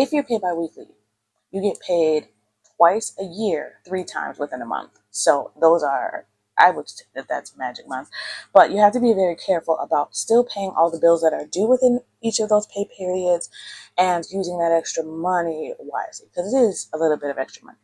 If you're paid bi-weekly, you get paid twice a year, 3 times within a month. So those are, I would say that that's magic months. But you have to be very careful about still paying all the bills that are due within each of those pay periods and using that extra money wisely, because it is a little bit of extra money.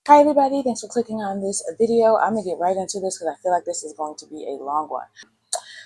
Hi everybody, thanks for clicking on this video. I'm gonna get right into this because I feel like this is going to be a long one.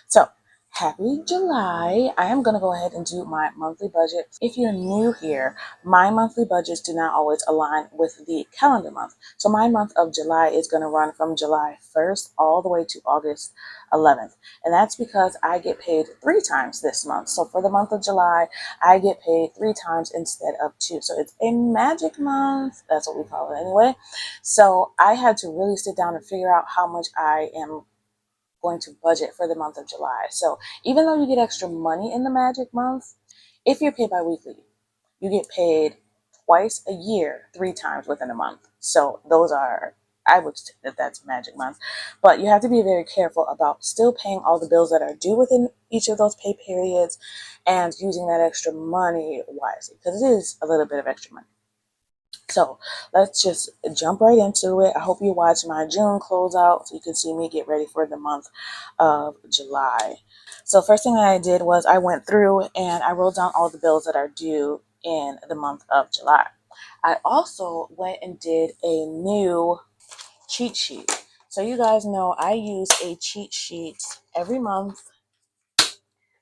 So happy July. I am going to go ahead and do my monthly budget. If you're new here, my monthly budgets do not always align with the calendar month. So my month of July is going to run from July 1st all the way to August 11th. And that's because I get paid 3 times this month. So for the month of July, I get paid 3 times instead of 2. So it's a magic month. That's what we call it anyway. So I had to really sit down and figure out how much I am going to budget for the month of July. So even though you get extra money in the magic month, if you're paid bi-weekly, you get paid twice a year, 3 times within a month. So those are, I would say that that's magic months. But you have to be very careful about still paying all the bills that are due within each of those pay periods and using that extra money wisely, because it is a little bit of extra money. So let's just jump right into it. I hope you watch my June closeout so you can see me get ready for the month of July. So first thing that I did was I went through and I wrote down all the bills that are due in the month of July. I also went and did a new cheat sheet. So you guys know I use a cheat sheet every month.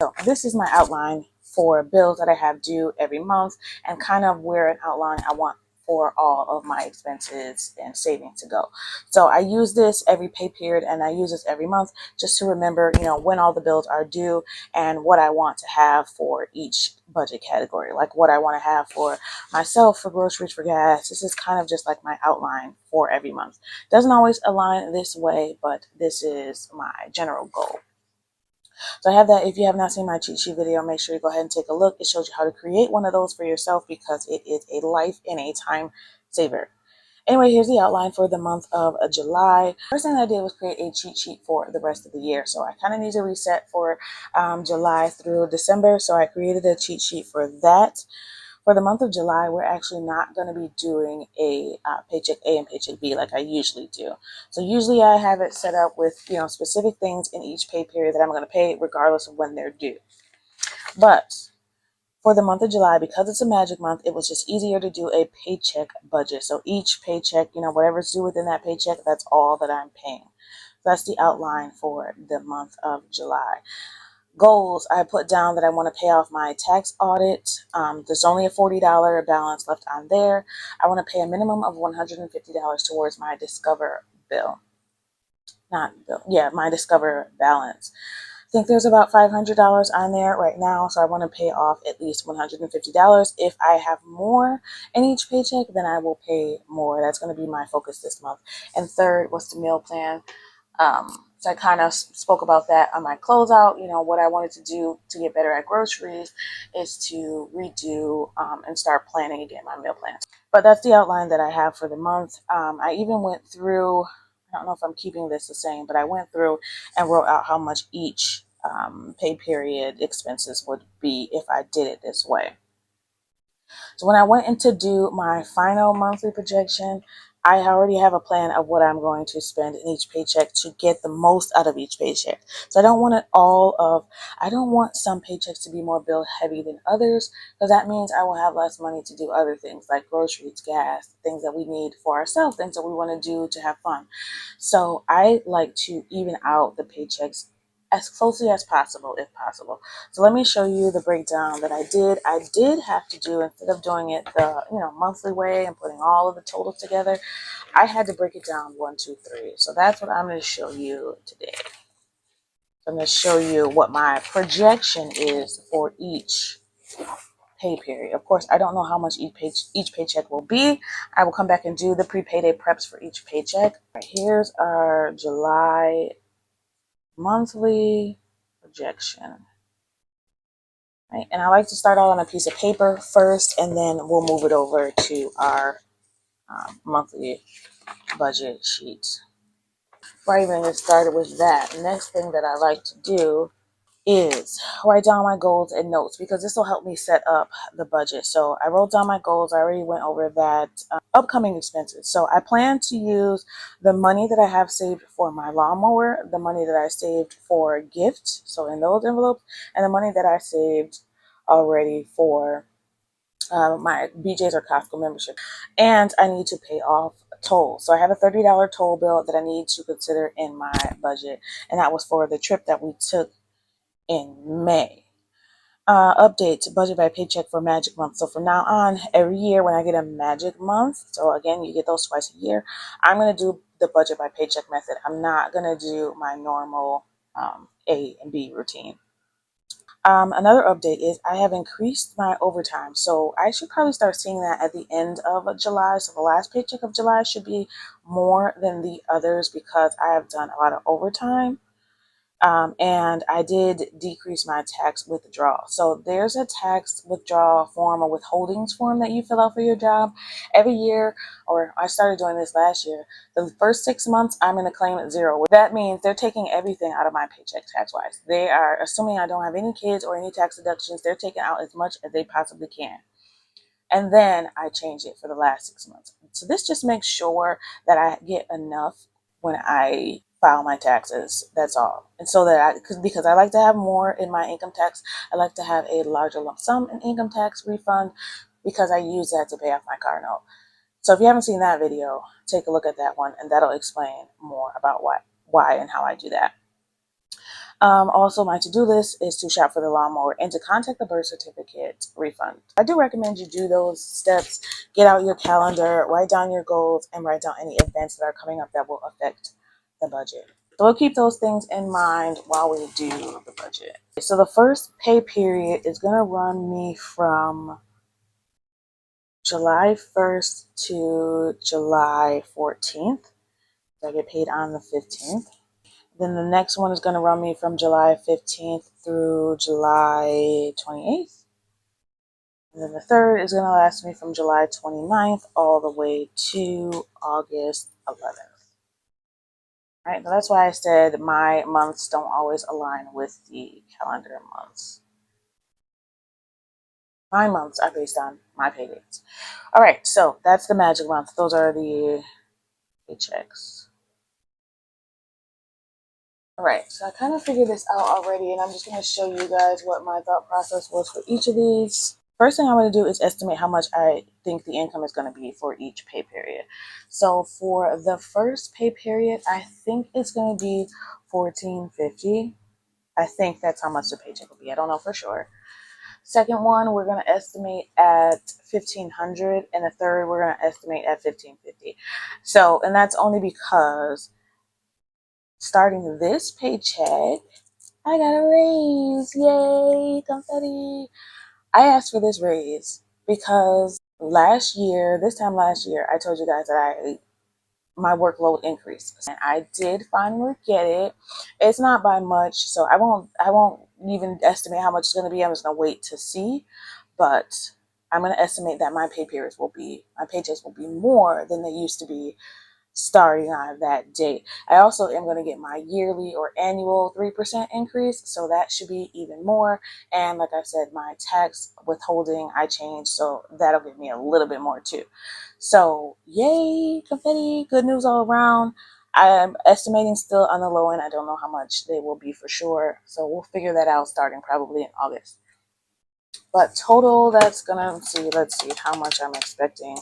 So this is my outline for bills that I have due every month and kind of where an outline I want for all of my expenses and savings to go. So I use this every pay period and I use this every month just to remember, when all the bills are due and what I want to have for each budget category, like what I want to have for myself, for groceries, for gas. This is kind of just like my outline for every month. Doesn't always align this way, but this is my general goal. So I have that. If you have not seen my cheat sheet video, make sure you go ahead and take a look. It shows you how to create one of those for yourself because it is a life and a time saver. Anyway, here's the outline for the month of July. First thing I did was create a cheat sheet for the rest of the year. So I kind of need to reset for July through December. So I created a cheat sheet for that. For the month of July, we're actually not going to be doing a Paycheck A and Paycheck B like I usually do. So usually I have it set up with, specific things in each pay period that I'm going to pay regardless of when they're due. But for the month of July, because it's a magic month, it was just easier to do a paycheck budget. So each paycheck, whatever's due within that paycheck, that's all that I'm paying. So that's the outline for the month of July. Goals, I put down that I want to pay off my tax audit. There's only a $40 balance left on there. I want to pay a minimum of $150 towards my Discover bill. My Discover balance. I think there's about $500 on there right now, so I want to pay off at least $150. If I have more in each paycheck, then I will pay more. That's going to be my focus this month. And third was the meal plan. So I kind of spoke about that on my closeout. What I wanted to do to get better at groceries is to redo and start planning again my meal plans. But that's the outline that I have for the month. I even went through, I don't know if I'm keeping this the same, but I went through and wrote out how much each pay period expenses would be if I did it this way. So when I went in to do my final monthly projection, I already have a plan of what I'm going to spend in each paycheck to get the most out of each paycheck. So I don't want some paychecks to be more bill heavy than others, because that means I will have less money to do other things like groceries, gas, things that we need for ourselves, things that we want to do to have fun. So I like to even out the paychecks as closely as possible, if possible. So let me show you the breakdown that I did. I did have to do, instead of doing it the monthly way and putting all of the totals together, I had to break it down 1, 2, 3. So that's what I'm going to show you today. So I'm going to show you what my projection is for each pay period. Of course, I don't know how much each paycheck will be. I will come back and do the pre-payday preps for each paycheck. Right, here's our July monthly projection. Right, and I like to start out on a piece of paper first, and then we'll move it over to our monthly budget sheet. Before I even get started with that, the next thing that I like to do is write down my goals and notes, because this will help me set up the budget. So I wrote down my goals. I already went over that. Upcoming expenses. So I plan to use the money that I have saved for my lawnmower, the money that I saved for gifts, so in those envelopes, and the money that I saved already for my BJ's or Costco membership. And I need to pay off tolls. So I have a $30 toll bill that I need to consider in my budget. And that was for the trip that we took in May. Update budget by paycheck for magic month. So from now on, every year when I get a magic month, so again, you get those twice a year, I'm going to do the budget by paycheck method. I'm not going to do my normal A and B routine. Another update is I have increased my overtime. So I should probably start seeing that at the end of July. So the last paycheck of July should be more than the others because I have done a lot of overtime. And I did decrease my tax withdrawal. So there's a tax withdrawal form or withholdings form that you fill out for your job every year, or I started doing this last year. The first 6 months, I'm going to claim it zero. That means they're taking everything out of my paycheck tax-wise. They are assuming I don't have any kids or any tax deductions. They're taking out as much as they possibly can. And then I change it for the last 6 months. So this just makes sure that I get enough when I file my taxes. That's all. And so that because I like to have more in my income tax, I like to have a larger lump sum in income tax refund because I use that to pay off my car note. So if you haven't seen that video, take a look at that one, and that'll explain more about why and how I do that. Also, my to-do list is to shop for the lawnmower and to contact the birth certificate refund. I do recommend you do those steps. Get out your calendar, write down your goals, and write down any events that are coming up that will affect the budget. So we'll keep those things in mind while we do the budget. So the first pay period is going to run me from July 1st to July 14th. So I get paid on the 15th. Then the next one is going to run me from July 15th through July 28th. And then the third is going to last me from July 29th all the way to August 11th. All right, so that's why I said my months don't always align with the calendar months. My months are based on my pay dates. All right, so that's the magic month. Those are the paychecks. All right, so I kind of figured this out already, and I'm just going to show you guys what my thought process was for each of these. First thing I'm going to do is estimate how much I think the income is going to be for each pay period. So for the first pay period, I think it's going to be $14.50. I think that's how much the paycheck will be. I don't know for sure. Second one, we're going to estimate at $1,500, and the third, we're going to estimate at $1,550. So, and that's only because starting this paycheck, I got a raise. Yay, confetti. I asked for this raise because this time last year, I told you guys that my workload increased, and I did finally get it. It's not by much, so I won't even estimate how much it's going to be. I'm just going to wait to see, but I'm going to estimate that my paychecks will be more than they used to be starting on that date. I also am going to get my yearly or annual 3% increase, so that should be even more. And like I said, my tax withholding I changed, so that'll give me a little bit more too. So yay, confetti, good news all around. I'm estimating still on the low end. I don't know how much they will be for sure, so we'll figure that out starting probably in August. But total, that's gonna let's see how much I'm expecting.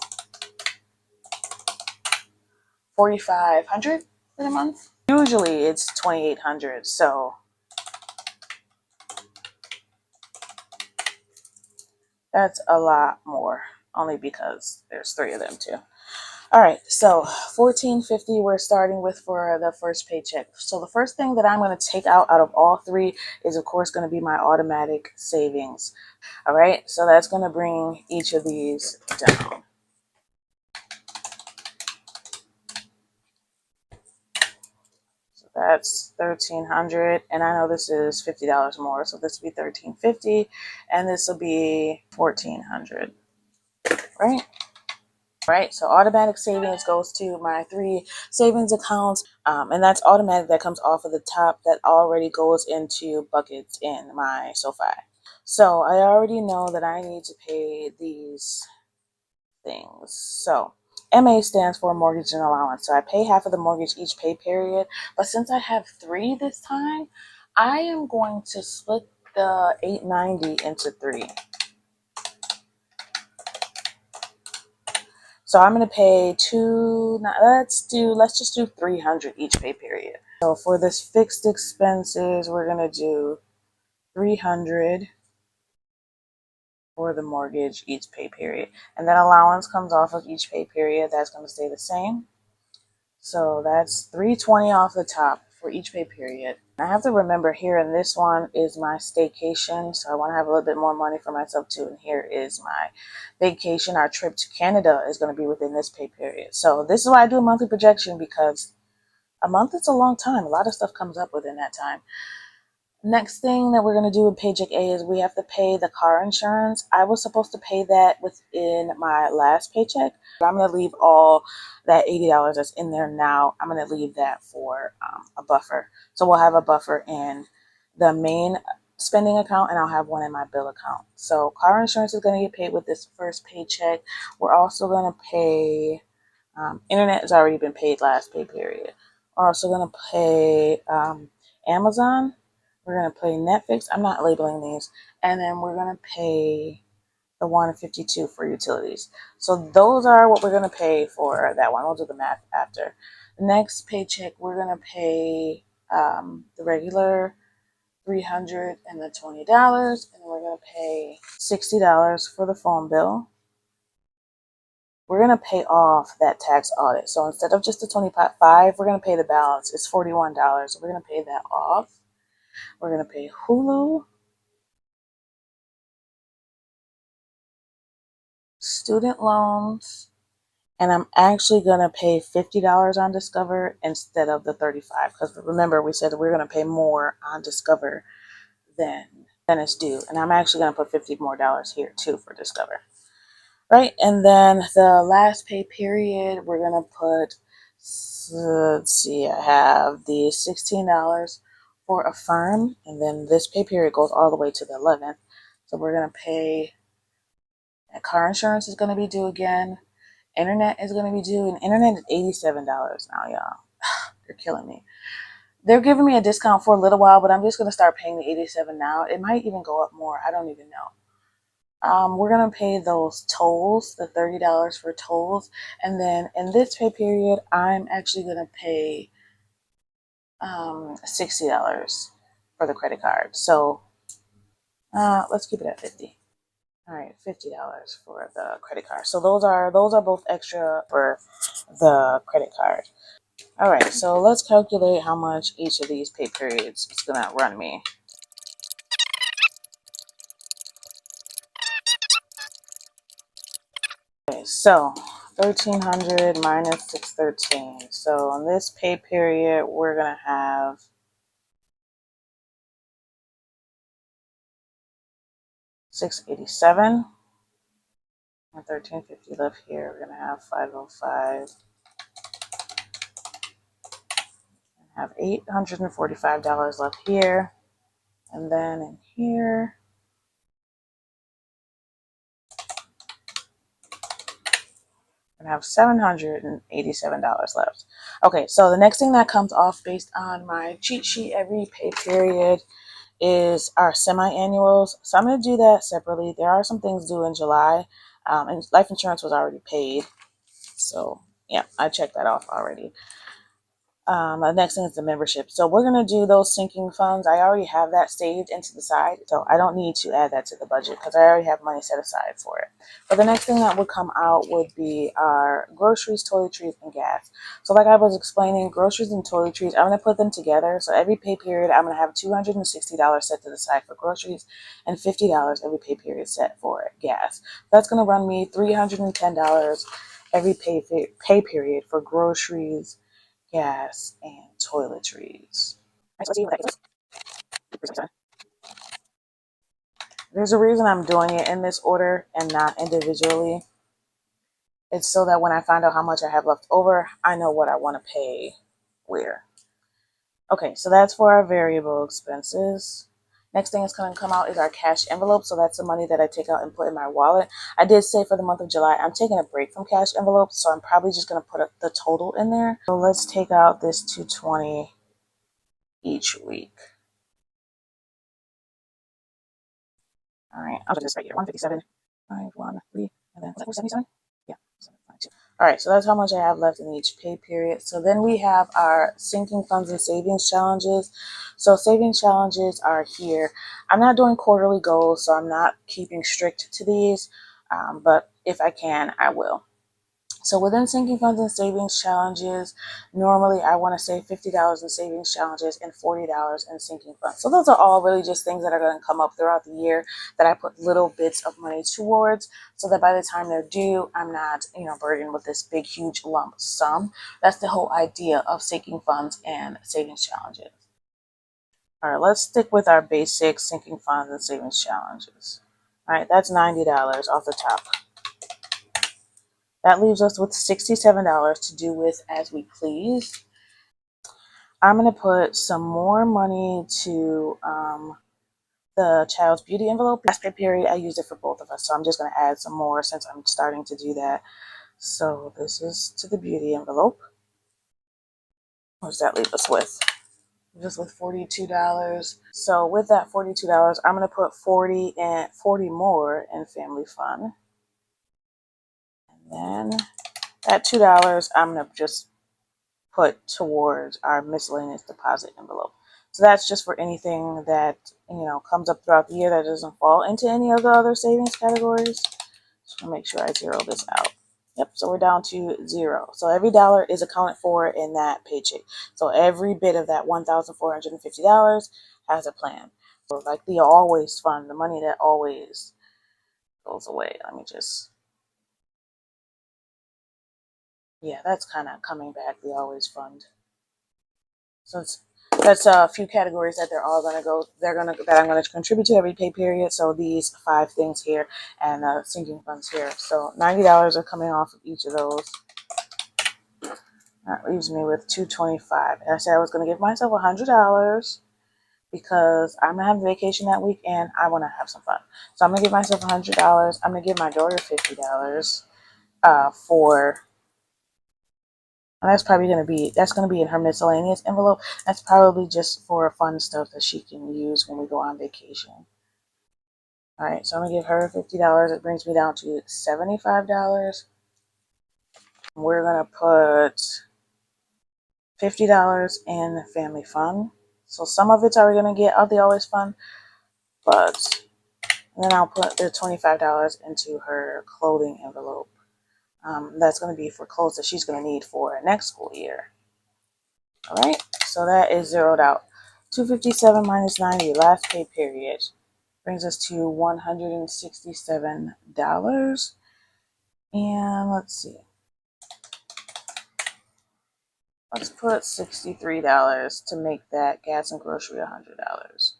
4,500 in a month. Usually it's 2,800, so that's a lot more, only because there's 3 of them too. All right, so $14.50 we're starting with for the first paycheck. So the first thing that I'm going to take out of all 3 is, of course, going to be my automatic savings. All right, so that's going to bring each of these down. That's $1,300, and I know this is $50 more, so this will be $1,350, and this will be $1,400, right? Right, so automatic savings goes to my 3 savings accounts, and that's automatic. That comes off of the top. That already goes into buckets in my Sofi. So I already know that I need to pay these things. So MA stands for mortgage and allowance. So I pay half of the mortgage each pay period. But since I have 3 this time, I am going to split the 890 into 3. So I'm going to pay let's just do 300 each pay period. So for this fixed expenses, we're going to do 300 for the mortgage each pay period. And then allowance comes off of each pay period. That's going to stay the same. So that's 320 off the top for each pay period. I have to remember here in this one is my staycation. So I want to have a little bit more money for myself too. And here is my vacation. Our trip to Canada is going to be within this pay period. So this is why I do a monthly projection, because a month is a long time. A lot of stuff comes up within that time. Next thing that we're going to do with Paycheck A is we have to pay the car insurance. I was supposed to pay that within my last paycheck. I'm going to leave all that $80 that's in there now. I'm going to leave that for a buffer. So we'll have a buffer in the main spending account, and I'll have one in my bill account. So car insurance is going to get paid with this first paycheck. We're also going to pay, internet has already been paid last pay period. We're also going to pay Amazon. We're going to pay Netflix. I'm not labeling these. And then we're going to pay the 152 for utilities. So those are what we're going to pay for that one. We'll do the math after. The next paycheck, we're going to pay the regular $320, and then we're going to pay $60 for the phone bill. We're going to pay off that tax audit. So instead of just the $25, we're going to pay the balance. It's $41. So we're going to pay that off. We're going to pay Hulu, student loans, and I'm actually going to pay $50 on Discover instead of the $35, because remember we said that we're going to pay more on Discover than it's due, and I'm actually going to put $50 more here too for Discover. Right, and then the last pay period, we're going to put, let's see, I have the $16 for Affirm, and then this pay period goes all the way to the 11th. So we're going to pay, car insurance is going to be due again. Internet is going to be due, and internet is $87 now, y'all. They're killing me. They're giving me a discount for a little while, but I'm just going to start paying the $87 now. It might even go up more. I don't even know. We're going to pay those tolls, the $30 for tolls. And then in this pay period, I'm actually going to pay $60 for the credit card. So let's keep it at $50. All right, $50 for the credit card. So those are both extra for the credit card. All right, so let's calculate how much each of these pay periods is going to run me. Okay, so 1,300 minus 613. So on this pay period, we're going to have $687. And $1,350 left here. We're going to have $505. Have $845 left here. And then in here, I have $787 left. Okay, so the next thing that comes off based on my cheat sheet every pay period is our semi-annuals. So I'm going to do that separately. There are some things due in July, and life insurance was already paid. So yeah, I checked that off already. The next thing is the membership. So we're going to do those sinking funds. I already have that saved into the side, so I don't need to add that to the budget because I already have money set aside for it. But the next thing that would come out would be our groceries, toiletries, and gas. So like I was explaining, groceries and toiletries, I'm going to put them together. So every pay period, I'm going to have $260 set to the side for groceries and $50 every pay period set for gas. That's going to run me $310 every pay period for groceries, gas, and toiletries. Let's see what that is. There's a reason I'm doing it in this order and not individually. It's so that when I find out how much I have left over, I know what I want to pay where. Okay, so that's for our variable expenses. Next thing that's going to come out is our cash envelope. So that's the money that I take out and put in my wallet. I did say for the month of July, I'm taking a break from cash envelopes. So I'm probably just going to put the total in there. So let's take out this $220 each week. All right, I'll put this right here, 157, 513, and then was that 477? Yeah, 752. All right, so that's how much I have left in each pay period. So then we have our sinking funds and savings challenges. So savings challenges are here. I'm not doing quarterly goals, so I'm not keeping strict to these, but if I can, I will. So within sinking funds and savings challenges, normally I want to save $50 in savings challenges and $40 in sinking funds. So those are all really just things that are going to come up throughout the year that I put little bits of money towards, so that by the time they're due, I'm not, burdened with this big, huge lump sum. That's the whole idea of sinking funds and savings challenges. All right, let's stick with our basic sinking funds and savings challenges. All right, that's $90 off the top. That leaves us with $67 to do with as we please. I'm going to put some more money to the child's beauty envelope. Last pay period, I used it for both of us, so I'm just going to add some more since I'm starting to do that. So this is to the beauty envelope. What does that leave us with? Just with $42. So with that $42, I'm going to put 40 more in family fun. And then that $2, I'm going to just put towards our miscellaneous deposit envelope. So that's just for anything that, comes up throughout the year that doesn't fall into any of the other savings categories. Just want to make sure I zero this out. Yep, so we're down to zero. So every dollar is accounted for in that paycheck. So every bit of that $1,450 has a plan. So like the always fund, the money that always goes away. Let me just, yeah, that's kind of coming back, the always fund. So that's a few categories that they're all gonna go. That I'm gonna contribute to every pay period. So these 5 things here and sinking funds here. So $90 are coming off of each of those. That leaves me with $225. And I said I was gonna give myself $100 because I'm gonna have a vacation that week and I want to have some fun. So I'm gonna give myself $100. I'm gonna give my daughter $50 for. And that's gonna be in her miscellaneous envelope. That's probably just for fun stuff that she can use when we go on vacation. All right, so I'm gonna give her $50. It brings me down to $75. We're gonna put $50 in family fun. So some of it's already gonna get out the always fun, but then I'll put the $25 into her clothing envelope. That's gonna be for clothes that she's gonna need for next school year. All right, so that is zeroed out. 257 minus 90, last pay period, brings us to $167. And let's see. Let's put $63 to make that gas and grocery $100.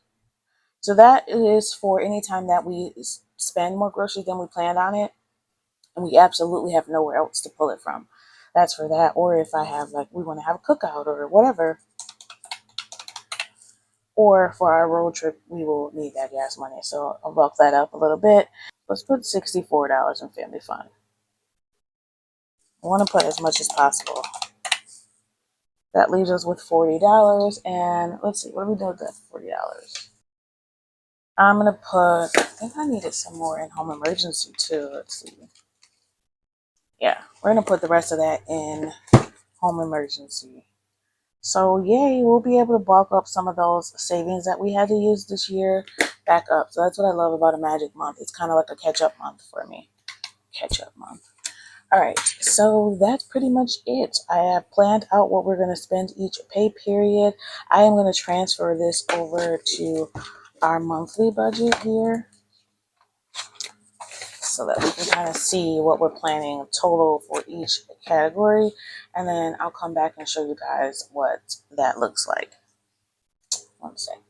So that is for any time that we spend more groceries than we planned on it, and we absolutely have nowhere else to pull it from. That's for that. Or if I have, we want to have a cookout or whatever, or for our road trip, we will need that gas money. So I'll bulk that up a little bit. Let's put $64 in family fun. I want to put as much as possible. That leaves us with $40. And let's see, what do we do with that $40? I'm going to put, I think I needed some more in home emergency too. Let's see. Yeah, we're going to put the rest of that in home emergency. So yay, we'll be able to bulk up some of those savings that we had to use this year back up. So that's what I love about a magic month. It's kind of like a catch-up month for me. Catch-up month. All right, so that's pretty much it. I have planned out what we're going to spend each pay period. I am going to transfer this over to our monthly budget here so that we can kind of see what we're planning total for each category. And then I'll come back and show you guys what that looks like. One second.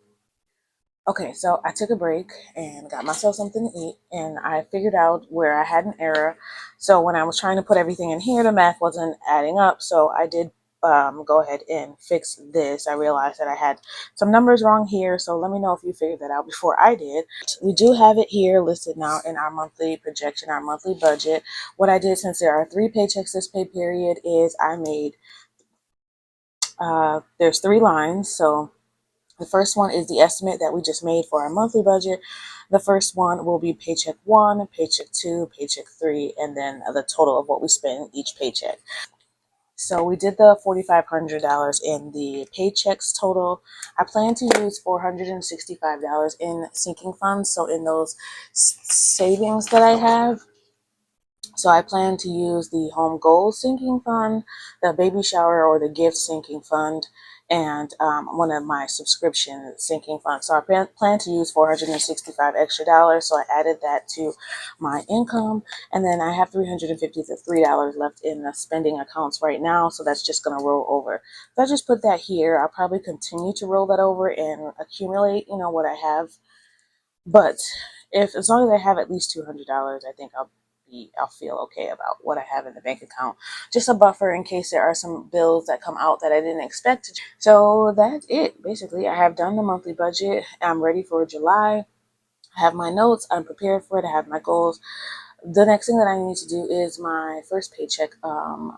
Okay, so I took a break and got myself something to eat, and I figured out where I had an error. So when I was trying to put everything in here, the math wasn't adding up. So I did go ahead and fix this. I realized that I had some numbers wrong here. So let me know if you figured that out before I did. We do have it here listed now in our monthly projection, our monthly budget. What I did, since there are 3 paychecks this pay period, is I made there's 3 lines. So the first one is the estimate that we just made for our monthly budget. The first one will be paycheck 1, paycheck 2, paycheck 3, and then the total of what we spend each paycheck. So we did the $4,500 in the paychecks total. I plan to use $465 in sinking funds. So in those savings that I have, so I plan to use the home goals sinking fund, the baby shower or the gift sinking fund, and one of my subscription sinking funds. So I plan to use $465 extra dollars. So I added that to my income, and then I have $353 left in the spending accounts right now. So that's just going to roll over. So I just put that here. I'll probably continue to roll that over and accumulate, what I have. But if as long as I have at least $200, I think I'll feel okay about what I have in the bank account. Just a buffer in case there are some bills that come out that I didn't expect. So that's it. Basically, I have done the monthly budget. I'm ready for July. I have my notes. I'm prepared for it. I have my goals. The next thing that I need to do is my first paycheck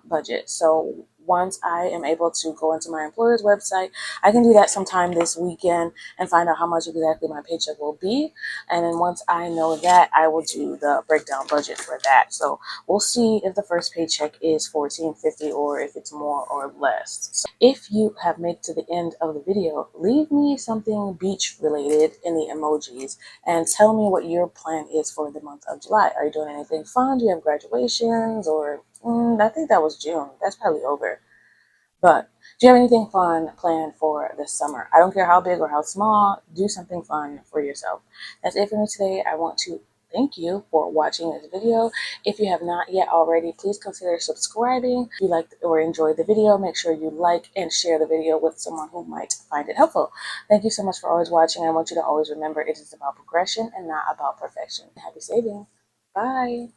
budget. So once I am able to go into my employer's website, I can do that sometime this weekend and find out how much exactly my paycheck will be. And then once I know that, I will do the breakdown budget for that. So we'll see if the first paycheck is $14.50 or if it's more or less. So if you have made it to the end of the video, leave me something beach related in the emojis and tell me what your plan is for the month of July. Are you doing anything fun? Do you have graduations? Or I think that was June. That's probably over. But do you have anything fun planned for this summer? I don't care how big or how small. Do something fun for yourself. That's it for me today. I want to thank you for watching this video. If you have not yet already, please consider subscribing. If you liked or enjoyed the video, make sure you like and share the video with someone who might find it helpful. Thank you so much for always watching. I want you to always remember it is about progression and not about perfection. Happy saving. Bye.